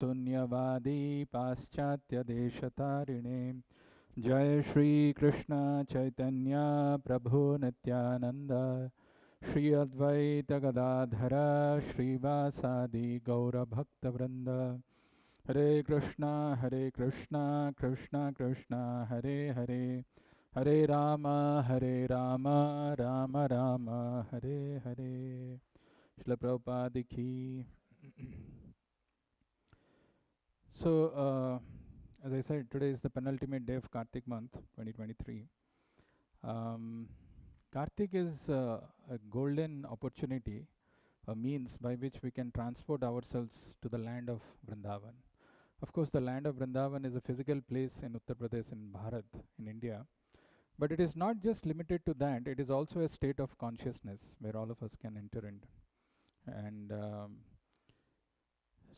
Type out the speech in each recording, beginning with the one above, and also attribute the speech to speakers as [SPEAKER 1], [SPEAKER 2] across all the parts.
[SPEAKER 1] शून्यवादी पाश्चात्य देशतारिणे जय श्री कृष्ण चैतन्य प्रभु नित्यानंद श्री अद्वैत गदाधर श्रीवासादि गौरभक्तवृंद हरे कृष्णा कृष्णा कृष्णा हरे हरे हरे राम राम राम हरे हरे। श्रील प्रभुपाद की। So, as I said, today is the penultimate day of Kartik month 2023. Kartik is a golden opportunity, a means by which we can transport ourselves to the land of Vrindavan. Of course, the land of Vrindavan is a physical place in Uttar Pradesh, in Bharat, in India. But it is not just limited to that, it is also a state of consciousness where all of us can enter in. And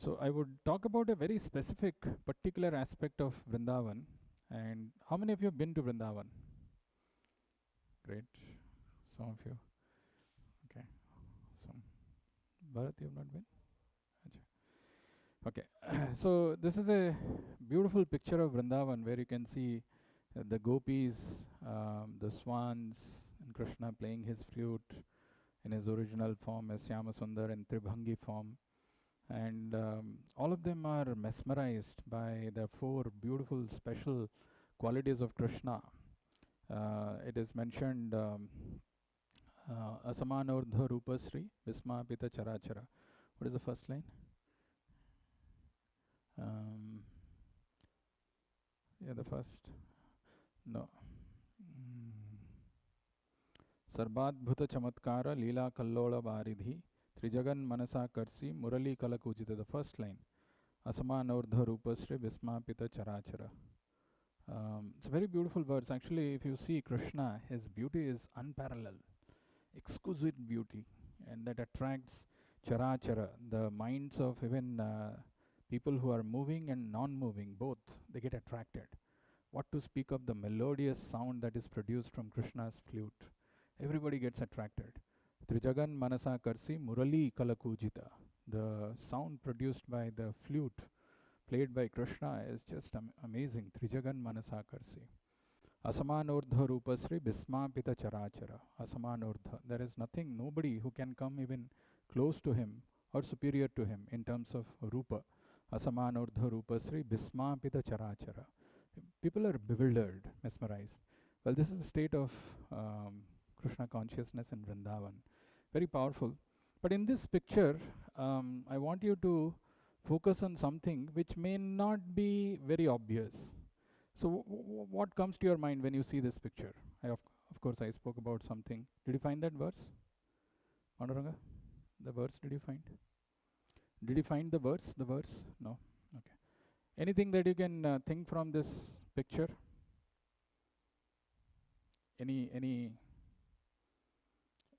[SPEAKER 1] so I would talk about a very specific, particular aspect of Vrindavan. And how many of you have been to Vrindavan? Great. Some of you. Okay. Some. Bharat, you have not been? Okay. So this is a beautiful picture of Vrindavan where you can see the gopis, the swans, and Krishna playing his flute in his original form as Syamasundar in Tribhangi form. And all of them are mesmerized by the four beautiful special qualities of Krishna. It is mentioned Asamanordha Rupasri Vismapita Charachara. What is the first line? Yeah, the first. No. Sarvadbhuta Chamatkara Leela Kallola Varidhi Trijagan Manasa Karsi Murali Kalakujita. The first line. Asamanordha Rupasri Vismapita Charachara. It's a very beautiful words. Actually, if you see Krishna, his beauty is unparalleled, exquisite beauty, and that attracts Charachara, the minds of even people who are moving and non-moving, both, they get attracted. What to speak of the melodious sound that is produced from Krishna's flute. Everybody gets attracted. Trijagan Manasa Karsi Murali Kalakujita. The sound produced by the flute played by Krishna is just amazing. Trijagan Manasa Karsi. Asamanordha Rupasri Bismapita Charachara. Asamanordha. There is nothing, nobody who can come even close to him or superior to him in terms of Rupa. Asamanordha Rupasri Bismapita Charachara. People are bewildered, mesmerized. Well, this is the state of Krishna consciousness in Vrindavan. Very powerful. But in this picture, I want you to focus on something which may not be very obvious. So what comes to your mind when you see this picture? Of course, I spoke about something. Did you find that verse? Manuranga? The verse, did you find? Did you find the verse? The verse? No? Okay. Anything that you can think from this picture? Any,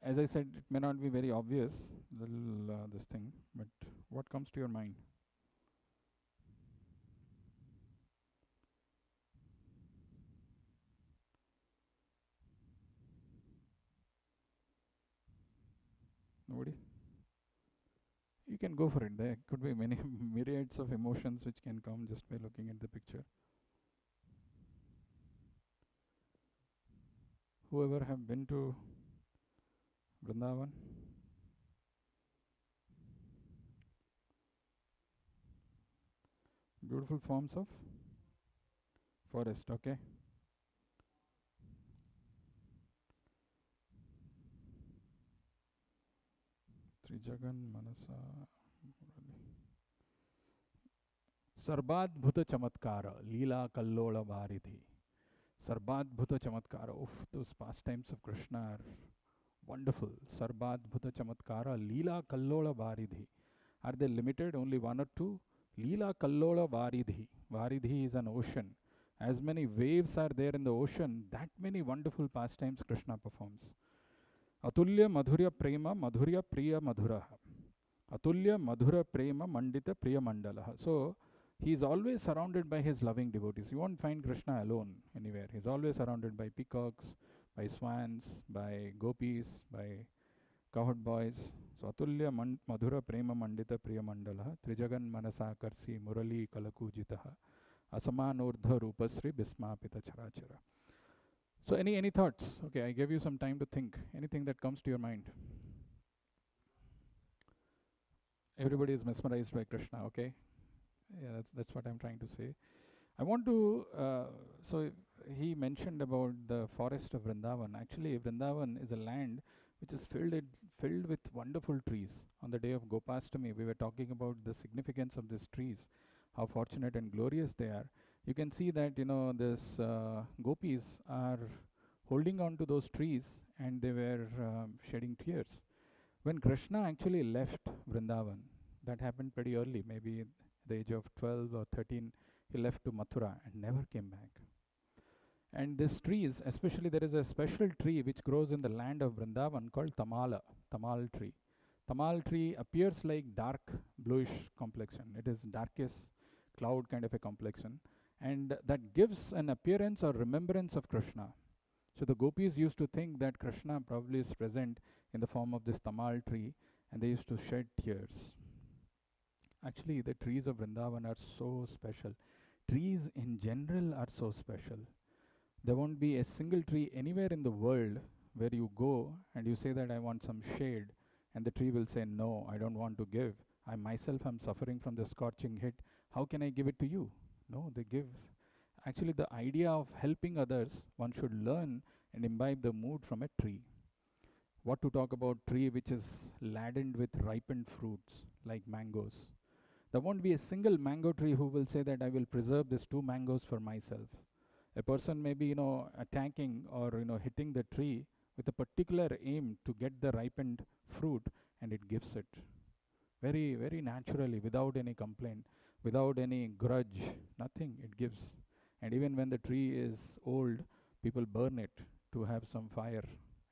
[SPEAKER 1] as I said, it may not be very obvious, this thing, but what comes to your mind? Nobody? You can go for it. There could be many myriads of emotions which can come just by looking at the picture. Whoever have been to Vrindavan? Beautiful forms of forest, okay. Trijagan Manasa Sarvadbhuta Chamatkara Leela Kallola Varidhi. Sarvadbhuta Chamatkara. Oof, those pastimes of Krishna are wonderful. Sarvadbhuta Chamatkara Leela Kallola Varidhi. Are they limited? Only one or two? Leela Kallola Varidhi. Varidhi is an ocean. As many waves are there in the ocean, that many wonderful pastimes Krishna performs. Atulya Madhurya Prema Madhurya Priya Madhuraha. Atulya Madhura Prema Mandita Priya Mandalaha. So he is always surrounded by his loving devotees. You won't find Krishna alone anywhere. He is always surrounded by peacocks, by swans, by gopis, by cowherd boys. So Atulya Madhura Prema Mandita Priya Mandala Trijagan Manasa Karsi Murali Kalakujitaha Asamanurdha Rupasri Bismapita Charachara. So any thoughts? Okay, I gave you some time to think. Anything that comes to your mind? Everybody is mesmerized by Krishna, okay? Yeah, that's what I'm trying to say. I want to, so he mentioned about the forest of Vrindavan. Actually, Vrindavan is a land which is filled with wonderful trees. On the day of Gopastami, we were talking about the significance of these trees, how fortunate and glorious they are. You can see that, this gopis are holding on to those trees and they were shedding tears. When Krishna actually left Vrindavan, that happened pretty early, maybe at the age of 12 or 13, he left to Mathura and never came back. And these trees, especially there is a special tree which grows in the land of Vrindavan called Tamal tree. Tamal tree appears like dark bluish complexion. It is darkest cloud kind of a complexion. And that gives an appearance or remembrance of Krishna. So the gopis used to think that Krishna probably is present in the form of this Tamal tree, and they used to shed tears. Actually, the trees of Vrindavan are so special. Trees in general are so special. There won't be a single tree anywhere in the world where you go and you say that I want some shade, and the tree will say, no, I don't want to give. I myself am suffering from the scorching heat. How can I give it to you? No, they give. Actually, the idea of helping others, one should learn and imbibe the mood from a tree. What to talk about tree which is laden with ripened fruits like mangoes. There won't be a single mango tree who will say that I will preserve these 2 mangoes for myself. A person may be, attacking or, hitting the tree with a particular aim to get the ripened fruit, and it gives it. Very, very naturally, without any complaint, without any grudge, nothing, it gives. And even when the tree is old, people burn it to have some fire,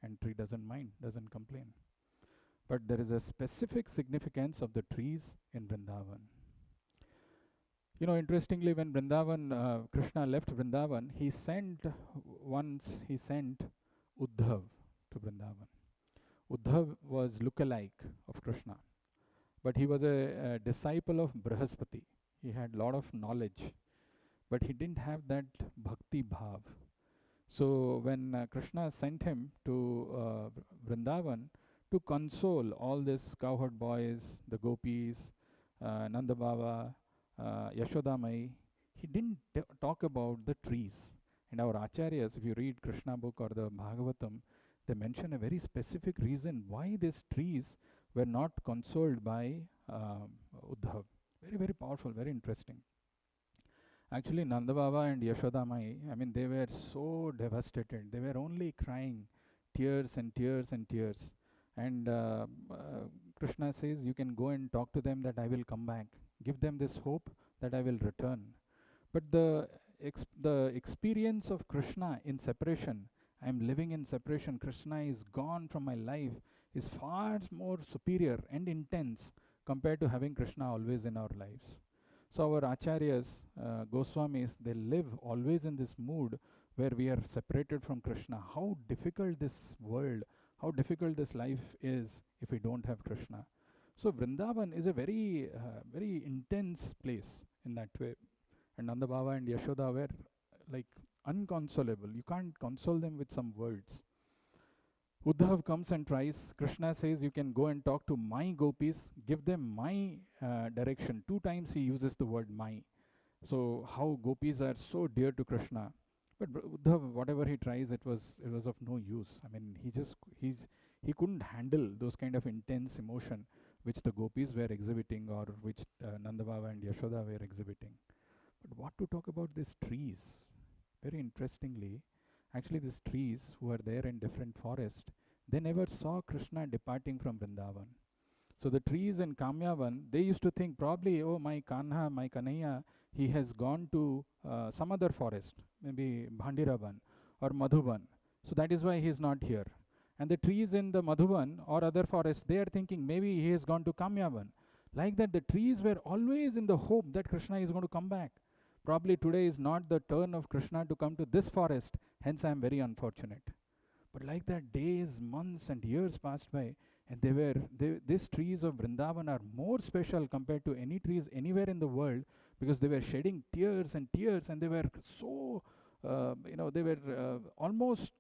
[SPEAKER 1] and tree doesn't mind, doesn't complain. But there is a specific significance of the trees in Vrindavan. Interestingly, when Krishna left Vrindavan, he sent Uddhav to Vrindavan. Uddhav was lookalike of Krishna, but he was a disciple of Brihaspati. He had lot of knowledge, but he didn't have that bhakti bhav. So when Krishna sent him to Vrindavan to console all these cowherd boys, the gopis, Nanda Baba, Yashodamai, he didn't talk about the trees. And our acharyas, if you read Krishna book or the Bhagavatam, they mention a very specific reason why these trees were not consoled by Uddhav. Very, very powerful, very interesting. Actually, Nanda Baba and Yashodamai, they were so devastated. They were only crying tears and tears and tears. And Krishna says, you can go and talk to them that I will come back. Give them this hope that I will return. But the experience of Krishna in separation, I am living in separation, Krishna is gone from my life, is far more superior and intense compared to having Krishna always in our lives. So our acharyas, Goswamis, they live always in this mood where we are separated from Krishna. How difficult this world, how difficult this life is if we don't have Krishna. So Vrindavan is a very, very intense place in that way. And Nanda Baba and Yashoda were like unconsolable. You can't console them with some words. Uddhav comes and tries. Krishna says, you can go and talk to my gopis, give them my direction. 2 times he uses the word my. So how gopis are so dear to Krishna. But Uddhav, whatever he tries, it was of no use. He couldn't handle those kind of intense emotion which the gopis were exhibiting or which Nanda Baba and Yashoda were exhibiting. But what to talk about these trees? Very interestingly, actually these trees who are there in different forests, they never saw Krishna departing from Vrindavan. So the trees in Kamyavan, they used to think probably, oh, my Kanha, my Kanhaiya, he has gone to some other forest, maybe Bhandiravan or Madhuban. So that is why he is not here. And the trees in the Madhuban or other forests, they are thinking maybe he has gone to Kamyavan. Like that, the trees were always in the hope that Krishna is going to come back. Probably today is not the turn of Krishna to come to this forest, hence I am very unfortunate. But like that, days, months and years passed by, And these trees of Vrindavan are more special compared to any trees anywhere in the world, because they were shedding tears and tears, and they were so, almost,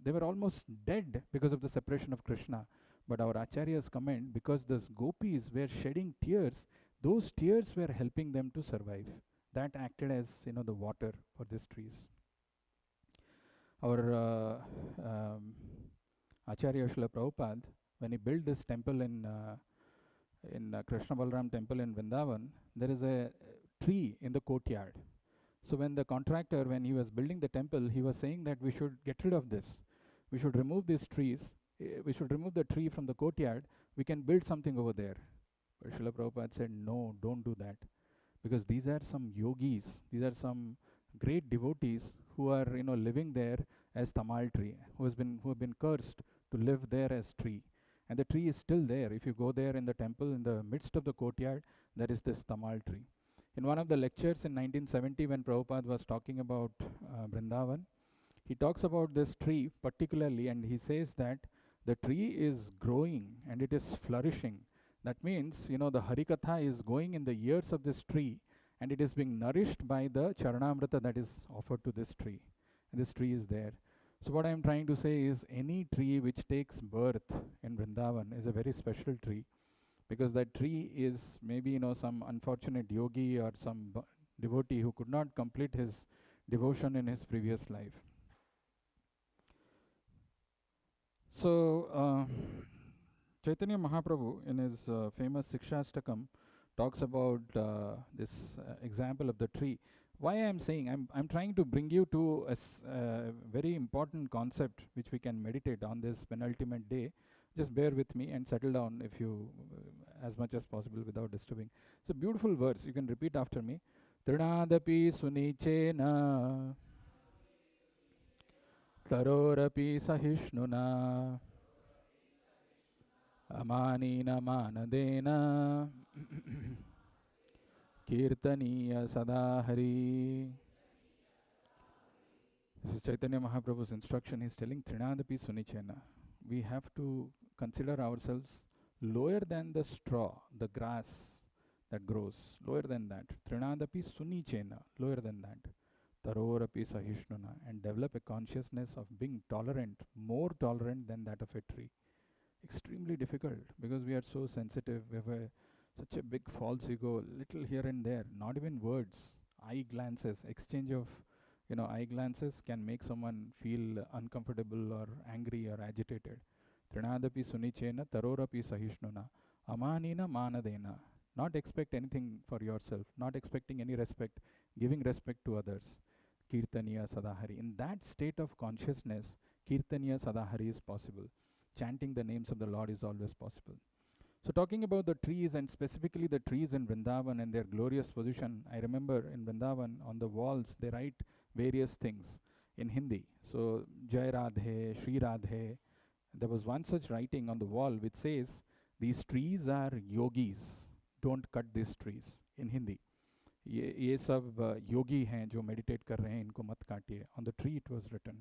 [SPEAKER 1] they were almost dead because of the separation of Krishna. But our acharyas comment, because those gopis were shedding tears, those tears were helping them to survive. That acted as, the water for these trees. Our Acharya Srila Prabhupada, when he built this temple in Krishna Balaram temple in Vrindavan, there is a tree in the courtyard. So when the contractor, when he was building the temple, he was saying that we should get rid of this. We should remove these trees. We should remove the tree from the courtyard. We can build something over there. But Srila Prabhupada said, no, don't do that. Because these are some yogis. These are some great devotees who are, living there as Tamal tree, who have been cursed to live there as tree. And the tree is still there. If you go there in the temple, in the midst of the courtyard, there is this Tamal tree. In one of the lectures in 1970, when Prabhupada was talking about Vrindavan, he talks about this tree particularly, and he says that the tree is growing and it is flourishing. That means, the Harikatha is going in the ears of this tree, and it is being nourished by the Charanamrita that is offered to this tree. And this tree is there. So what I am trying to say is, any tree which takes birth in Vrindavan is a very special tree, because that tree is maybe, some unfortunate yogi or some devotee who could not complete his devotion in his previous life. So Chaitanya Mahaprabhu, in his famous Sikshastakam, talks about this example of the tree. Why I am saying, I'm trying to bring you to a very important concept which we can meditate on this penultimate day. Just bear with me and settle down, if you, as much as possible, without disturbing. It's a beautiful verse. You can repeat after me. Trinadapi sunichena tarorapi sahishnuna amanina manadena kirtaniya sadahari. This is Chaitanya Mahaprabhu's instruction. He's telling Trinadapi sunichena. We have to consider ourselves lower than the straw, the grass that grows, lower than that. Trinadapi sunichena, lower than that. Tarorapi sahishnuna, and develop a consciousness of being tolerant, more tolerant than that of a tree. Extremely difficult, because we are so sensitive. We have such a big false ego, little here and there, not even words, eye glances, exchange of eye glances can make someone feel uncomfortable or angry or agitated. Trinadapi sunichena tarorapi sahishnuna amanina manadena. Not expect anything for yourself, not expecting any respect, giving respect to others. Kirtaniya sadahari. In that state of consciousness, Kirtaniya sadahari is possible. Chanting the names of the Lord is always possible. So talking about the trees, and specifically the trees in Vrindavan and their glorious position, I remember in Vrindavan on the walls they write various things in Hindi. So Jai Radhe, Shri Radhe. There was one such writing on the wall which says, these trees are yogis, don't cut these trees, in Hindi. ये सब योगी हैं जो meditate कर रहे हैं, इनको मत काटिए. On the tree it was written.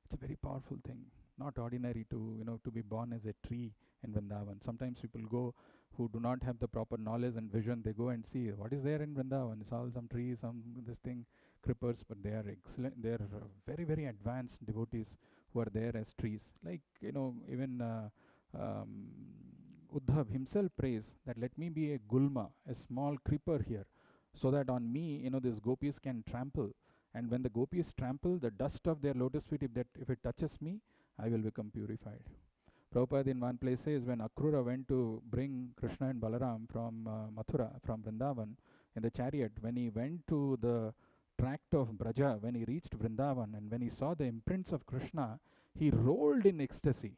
[SPEAKER 1] It's a very powerful thing. Not ordinary to be born as a tree in Vrindavan. Sometimes people go who do not have the proper knowledge and vision. They go and see what is there in Vrindavan. It's all some trees, some this thing, crippers, but they are excellent. They are very, very advanced devotees who are there as trees. Like even Uddhav himself prays that let me be a gulma, a small creeper here, so that on me these gopis can trample. And when the gopis trample, the dust of their lotus feet, if it touches me, I will become purified. Prabhupada in one place says, when Akrura went to bring Krishna and Balaram from Mathura, from Vrindavan, in the chariot, when he went to the tract of Braja, when he reached Vrindavan, and when he saw the imprints of Krishna, he rolled in ecstasy.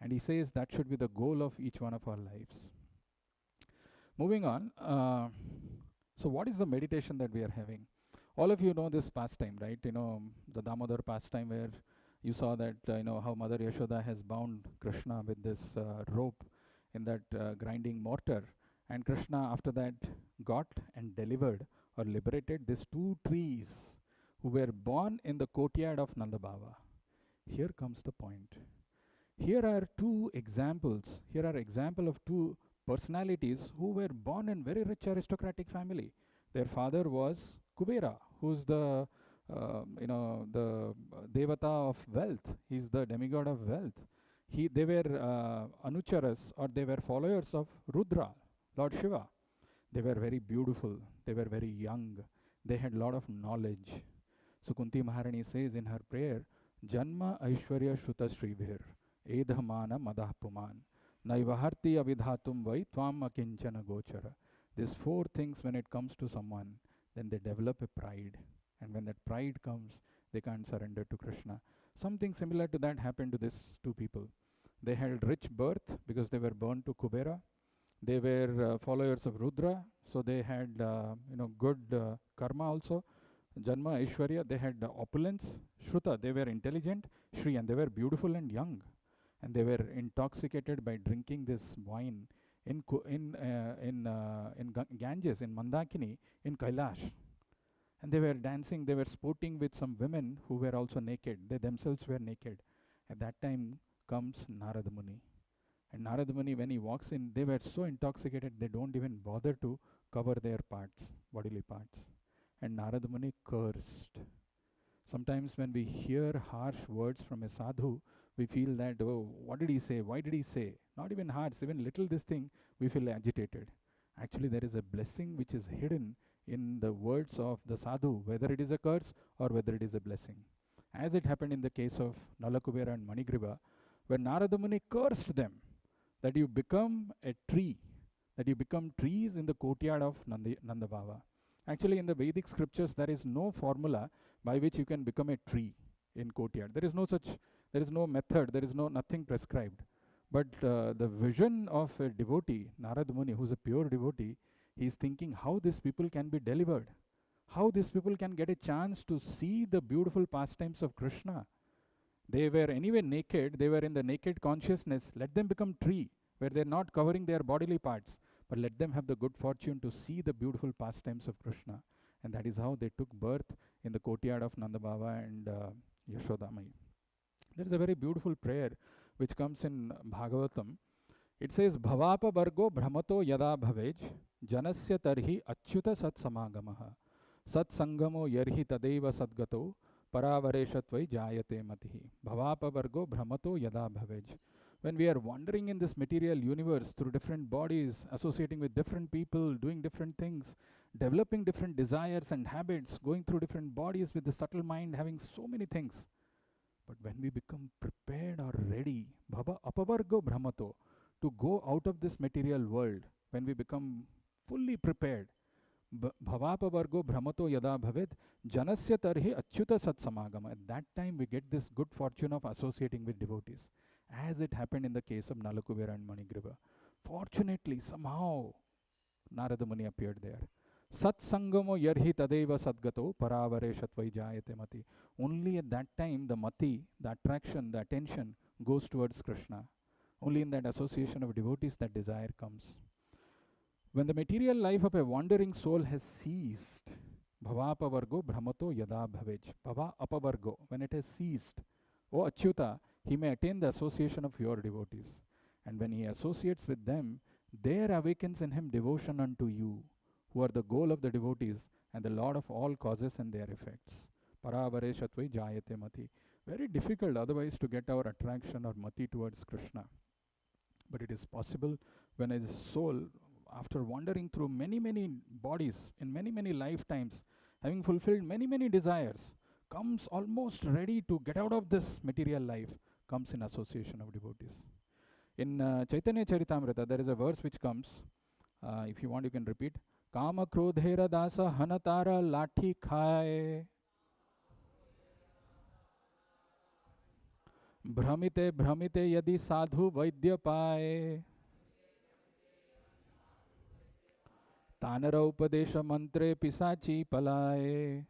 [SPEAKER 1] And he says that should be the goal of each one of our lives. Moving on, so what is the meditation that we are having? All of you know this pastime, right? The Damodar pastime, where you saw that, how Mother Yashoda has bound Krishna with this rope in that grinding mortar. And Krishna, after that, got and delivered or liberated these two trees who were born in the courtyard of Nanda Baba. Here comes the point. Here are two examples. Here are example of two personalities who were born in very rich aristocratic family. Their father was Kubera, who's the the devata of wealth. He's the demigod of wealth. They were anucharas, or they were followers of Rudra, Lord Shiva. They were very beautiful. They were very young. They had a lot of knowledge. So Kunti Maharani says in her prayer, Janma Aishwarya Shuta Shrivir, Edhamana Madah Puman, Naivaharti Avidhatum Vai Tvam Akinchana Gochara. These four things, when it comes to someone, then they develop a pride. And when that pride comes, they can't surrender to Krishna. Something similar to that happened to these two people. They had rich birth because they were born to Kubera. They were followers of Rudra, so they had good karma also. Janma, Aishwarya, they had opulence. Shruta, they were intelligent. Shri, and they were beautiful and young. And they were intoxicated by drinking this wine in Ganges, in Mandakini, in Kailash. And they were dancing, they were sporting with some women who were also naked. They themselves were naked. At that time comes Narada Muni. And Narada Muni, when he walks in, they were so intoxicated, they don't even bother to cover their parts, bodily parts. And Narada Muni cursed. Sometimes when we hear harsh words from a sadhu, we feel that, oh, what did he say? Why did he say? Not even harsh, even little this thing, we feel agitated. Actually, there is a blessing which is hidden in the words of the sadhu, whether it is a curse or whether it is a blessing. As it happened in the case of Nalakubera and Manigriva, when Narada Muni cursed them, that you become a tree, that you become trees in the courtyard of Nanda Baba. Actually, in the Vedic scriptures, there is no formula by which you can become a tree in courtyard. There is no method, there is nothing prescribed. But the vision of a devotee, Narada Muni, who's a pure devotee, he is thinking how these people can be delivered, how these people can get a chance to see the beautiful pastimes of Krishna. They were anyway naked, they were in the naked consciousness. Let them become tree, where they're not covering their bodily parts, but let them have the good fortune to see the beautiful pastimes of Krishna. And that is how they took birth in the courtyard of Nanda Baba and Yashodamai. There is a very beautiful prayer which comes in Bhagavatam. It says, Bhavapa Vargo Brahmato Yada Bhavaj, Janasya Tarhi Achyuta Sat Samagamaha, Sat Sangamo Yarhi Tadeva Sadgato, Paravareshatvai Jayate Matihi. Bhavapa Vargo Brahmato Yada Bhavaj. When we are wandering in this material universe through different bodies, associating with different people, doing different things, developing different desires and habits, going through different bodies with the subtle mind, having so many things. But when we become prepared or ready, Bhava Apavargo Brahmato, to go out of this material world, when we become fully prepared, Bhavapavargo Brahmato Yada Bhavet, Janasya Tarhi Achyuta Sat Samagama. At that time, we get this good fortune of associating with devotees, as it happened in the case of Nalakuvira and Manigriva. Fortunately, somehow, Narada Muni appeared there. Sat Sangamo Yarhi Tadeva Sadgato Paravareshatvai Jayate Mati. Only at that time, the mati, the attraction, the attention goes towards Krishna. Only in that association of devotees that desire comes. When the material life of a wandering soul has ceased, Bhava Apavargo Brahmato Yada Bhavaj. Bhava Apavargo, when it has ceased, O Achyuta, he may attain the association of your devotees. And when he associates with them, there awakens in him devotion unto you, who are the goal of the devotees and the Lord of all causes and their effects. Paravareshatvai Jayate Mati. Very difficult otherwise to get our attraction or mati towards Krishna. But it is possible when a soul, after wandering through many, many bodies, in many, many lifetimes, having fulfilled many, many desires, comes almost ready to get out of this material life, comes in association of devotees. In Chaitanya Charitamrita, there is a verse which comes, if you want you can repeat, Kama Krodhera Dasa Hanatara Lathi Khaye Bhramite Bhramite Yadi Sadhu Vaidya Paye Tanara Upadesha Mantre Pisachi Palaye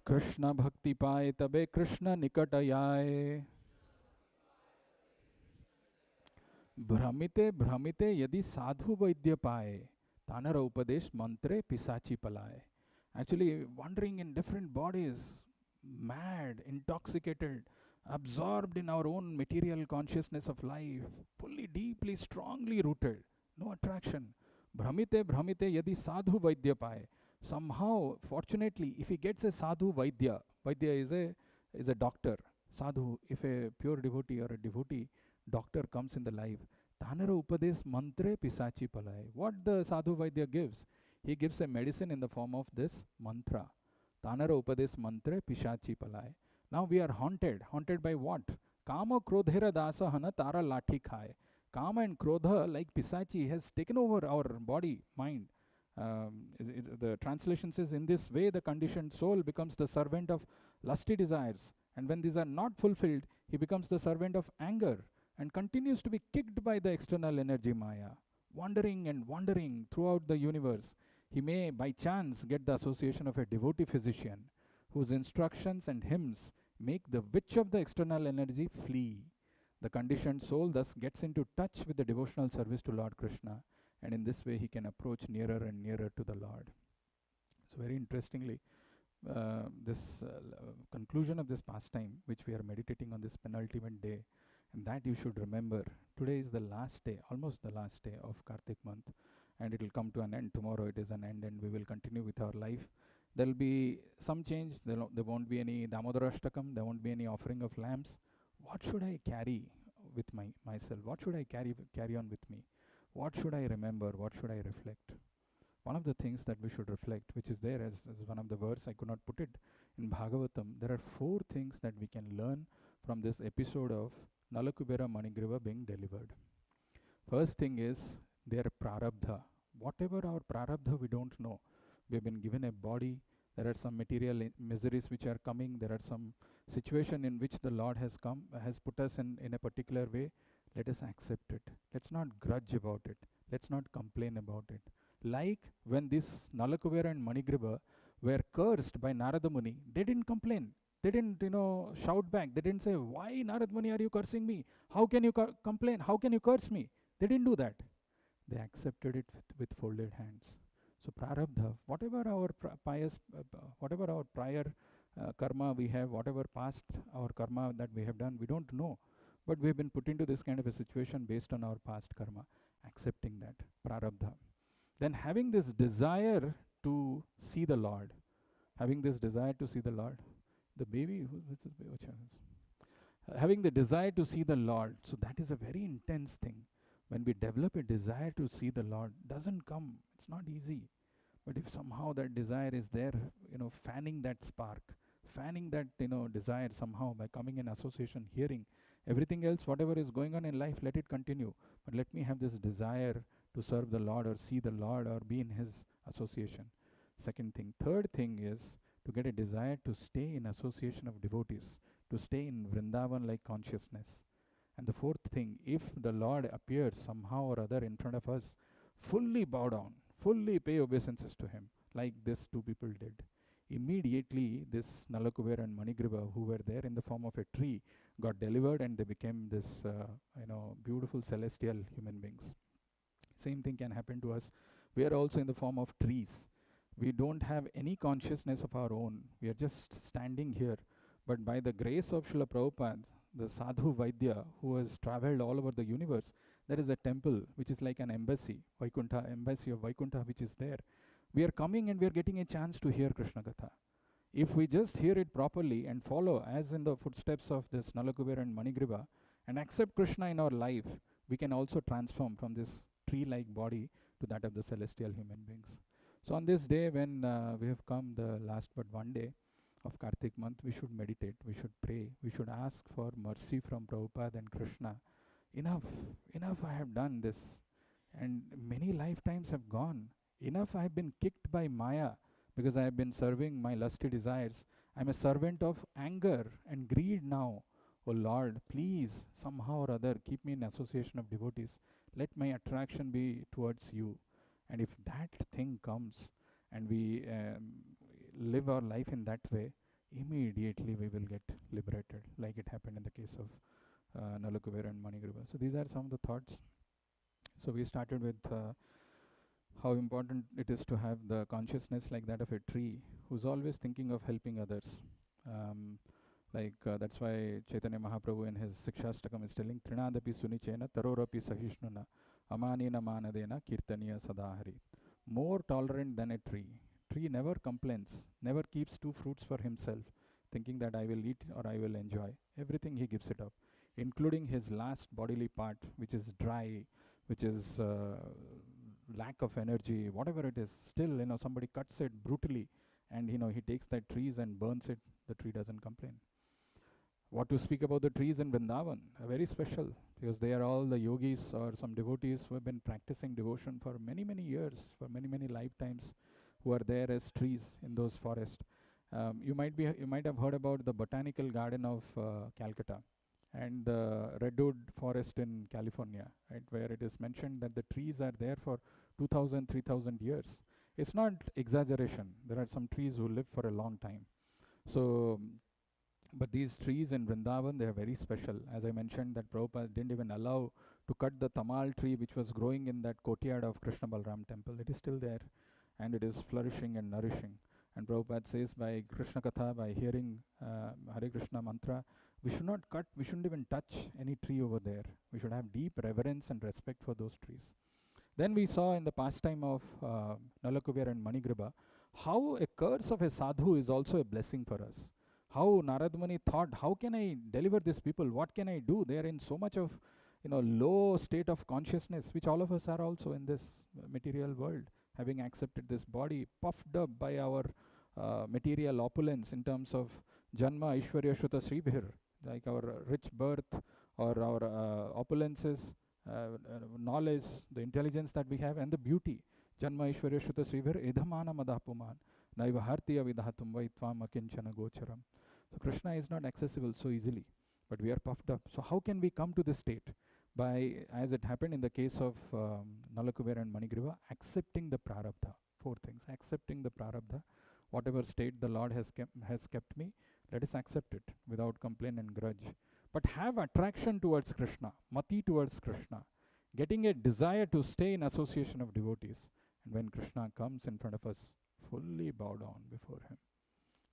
[SPEAKER 1] Krishna Bhakti Paye Tabe Krishna Nikatayaye Bhramite Bhramite Yadi Sadhu Vaidya Paye Tanara Upadesh Mantre Pisachi Palaye. Actually, wandering in different bodies, mad, intoxicated, absorbed in our own material consciousness of life, fully, deeply, strongly rooted, no attraction. Brahmite Brahmite yadi sadhu vaidya paye. Somehow, fortunately, if he gets a sadhu vaidya, vaidya is a doctor. Sadhu, if a pure devotee or a devotee doctor comes in the life, Tanara Upades Mantre Pisachi Palai. What the sadhu vaidya gives? He gives a medicine in the form of this mantra. Tanara Upades Mantre Pishachi Palai. Now we are haunted. Haunted by what? Kama Krodhera Dasa Hana Tara Lathi Khai. Kama and Krodha, like Pisachi, has taken over our body, mind. The translation says, in this way, the conditioned soul becomes the servant of lusty desires. And when these are not fulfilled, he becomes the servant of anger and continues to be kicked by the external energy Maya, wandering and wandering throughout the universe. He may, by chance, get the association of a devotee physician whose instructions and hymns make the witch of the external energy flee. The conditioned soul thus gets into touch with the devotional service to Lord Krishna, and in this way he can approach nearer and nearer to the Lord. So very interestingly, this conclusion of this pastime, which we are meditating on this penultimate day, and that you should remember, today is the last day, almost the last day of Kartik month, and it will come to an end. Tomorrow it is an end, and we will continue with our life. There will be some change. There won't be any Damodarashtakam. There won't be any offering of lamps. What should I carry with myself? What should I carry on with me? What should I remember? What should I reflect? One of the things that we should reflect, which is there as one of the verse, I could not put it in Bhagavatam, there are 4 things that we can learn from this episode of Nalakubera Manigriva being delivered. First thing is their prarabdha. Whatever our prarabdha, we don't know. We have been given a body. There are some material miseries which are coming. There are some situation in which the Lord has put us in a particular way. Let us accept it. Let's not grudge about it. Let's not complain about it. Like when this Nalakuvera and Manigriva were cursed by Narada Muni, they didn't complain. They didn't, shout back. They didn't say, why Narada Muni are you cursing me? How can you complain? How can you curse me? They didn't do that. They accepted it with folded hands. So prarabdha, whatever our whatever our prior karma we have, whatever past our karma that we have done, we don't know. But we have been put into this kind of a situation based on our past karma. Accepting that, prarabdha. Then having this desire to see the Lord. Having this desire to see the Lord. The baby, having the desire to see the Lord. So that is a very intense thing. When we develop a desire to see the Lord, doesn't come. It's not easy. But if somehow that desire is there, fanning that spark, fanning that, desire somehow by coming in association, hearing, everything else, whatever is going on in life, let it continue. But let me have this desire to serve the Lord or see the Lord or be in His association. Second thing. Third thing is to get a desire to stay in association of devotees, to stay in Vrindavan like consciousness. And the fourth thing, if the Lord appears somehow or other in front of us, fully bow down, fully pay obeisances to Him, like these 2 people did. Immediately, this Nalakuvera and Manigriva, who were there in the form of a tree, got delivered and they became this, beautiful celestial human beings. Same thing can happen to us. We are also in the form of trees. We don't have any consciousness of our own. We are just standing here. But by the grace of Srila Prabhupada, the Sadhu Vaidya, who has traveled all over the universe, there is a temple which is like an embassy, Vaikuntha, embassy of Vaikuntha, which is there. We are coming and we are getting a chance to hear Krishna Katha. If we just hear it properly and follow as in the footsteps of this Nalakuvera and Manigriva and accept Krishna in our life, we can also transform from this tree-like body to that of the celestial human beings. So on this day when we have come, the last but one day of Kartik month, we should meditate, we should pray, we should ask for mercy from Prabhupada and Krishna. Enough I have done this, and many lifetimes have gone. Enough I have been kicked by Maya because I have been serving my lusty desires. I am a servant of anger and greed now. Oh Lord, please, somehow or other, keep me in association of devotees. Let my attraction be towards you. And if that thing comes and we live our life in that way, immediately we will get liberated, like it happened in the case of Nalakuvera and Manigriva. So these are some of the thoughts. So we started with how important it is to have the consciousness like that of a tree who's always thinking of helping others. Like that's why Chaitanya Mahaprabhu in his Sikshastakam is telling Trinadapi Sunichena Tarorapi Sahishnuna Amanina Manadena Kirtaniya Sadahari. More tolerant than a tree. Tree never complains, never keeps two fruits for himself, thinking that I will eat or I will enjoy. Everything he gives it up, including his last bodily part, which is dry, which is lack of energy, whatever it is. Still, somebody cuts it brutally, and he takes that trees and burns it. The tree doesn't complain. What to speak about the trees in Vrindavan? Very special, because they are all the yogis or some devotees who have been practicing devotion for many, many years, for many, many lifetimes, who are there as trees in those forests. You might have heard about the botanical garden of Calcutta and the redwood forest in California, right, where it is mentioned that the trees are there for 2,000, 3,000 years. It's not exaggeration. There are some trees who live for a long time. So but these trees in Vrindavan, they are very special. As I mentioned, that Prabhupada didn't even allow to cut the tamal tree which was growing in that courtyard of Krishna Balram temple. It is still there, and it is flourishing and nourishing. And Prabhupada says by Krishna Katha, by hearing Hare Krishna mantra, we should not cut, we shouldn't even touch any tree over there. We should have deep reverence and respect for those trees. Then we saw in the pastime of Nalakuber and Manigribha how a curse of a sadhu is also a blessing for us. How Narad Muni thought, how can I deliver these people? What can I do? They are in so much of low state of consciousness, which all of us are also in this material world, having accepted this body, puffed up by our material opulence in terms of Janma Aishwarya Shuta Sribhir, like our rich birth or our opulences, knowledge, the intelligence that we have, and the beauty. Janma Ishwarya Shuta Srivir Edhamana Madapuman Naiva Hartiya Vidhatum Vaitvam Akinchana Gocharam. So Krishna is not accessible so easily, but we are puffed up. So how can we come to this state? By, as it happened in the case of Nalakuber and Manigriva, accepting the prarabdha. Four things. Accepting the prarabdha. Whatever state the Lord has kept me, let us accept it without complaint and grudge. But have attraction towards Krishna, mati towards Krishna, getting a desire to stay in association of devotees. And when Krishna comes in front of us, fully bow down before him.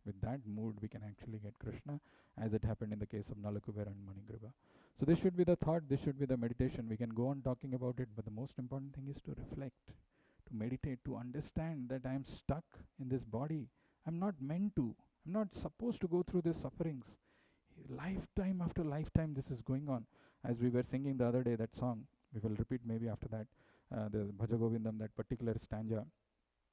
[SPEAKER 1] With that mood, we can actually get Krishna, as it happened in the case of Nalakuber and Manigriva. So this should be the thought, this should be the meditation. We can go on talking about it, but the most important thing is to reflect, to meditate, to understand that I am stuck in this body. I'm not meant to. I'm not supposed to go through these sufferings. Lifetime after lifetime this is going on. As we were singing the other day, that song, we will repeat maybe after that, the Bhaja Govindam, that particular stanza.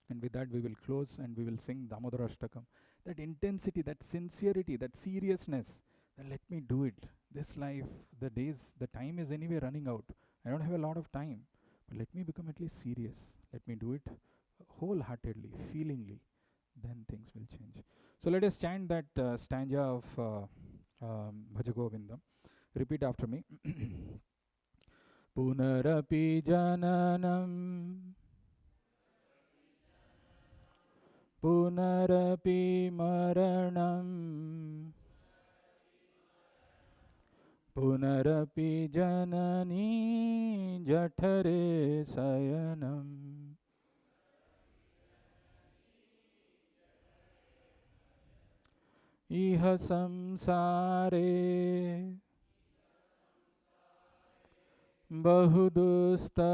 [SPEAKER 1] And with that we will close and we will sing Damodara Ashtakam. That intensity, that sincerity, that seriousness, that let me do it. This life, the time is anyway running out. I don't have a lot of time. But let me become at least serious. Let me do it wholeheartedly, feelingly. Then things will change. So let us chant that stanza of Bhaja Govindam. Repeat after me. Punarapi jananam Punarapi maranam Punarapi janani jathare sayanam Iha samsare Bahudustare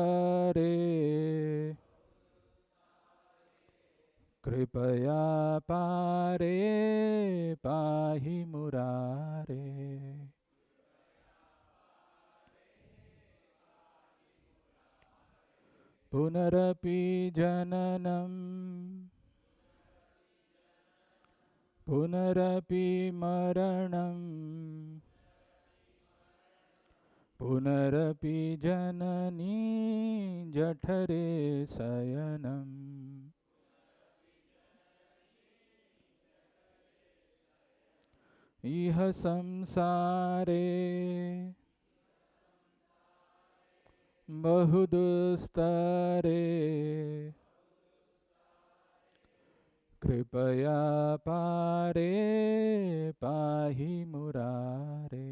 [SPEAKER 1] Kripaya pare pahi murare Punarapi jananam Punarapi maranam Punarapi janani jathare sayanam Iha samsare Bahudustare Kripaya pare pahi murare.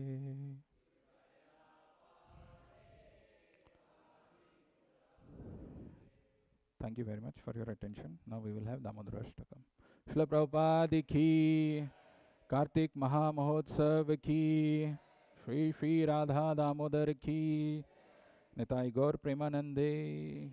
[SPEAKER 1] Thank you very much for your attention. Now we will have Damodara Ashtakam. Srila Prabhupada ki Kartik महामहोत्सव की, श्री श्री राधा दामोदर की, निताई गौर प्रेमानंदे।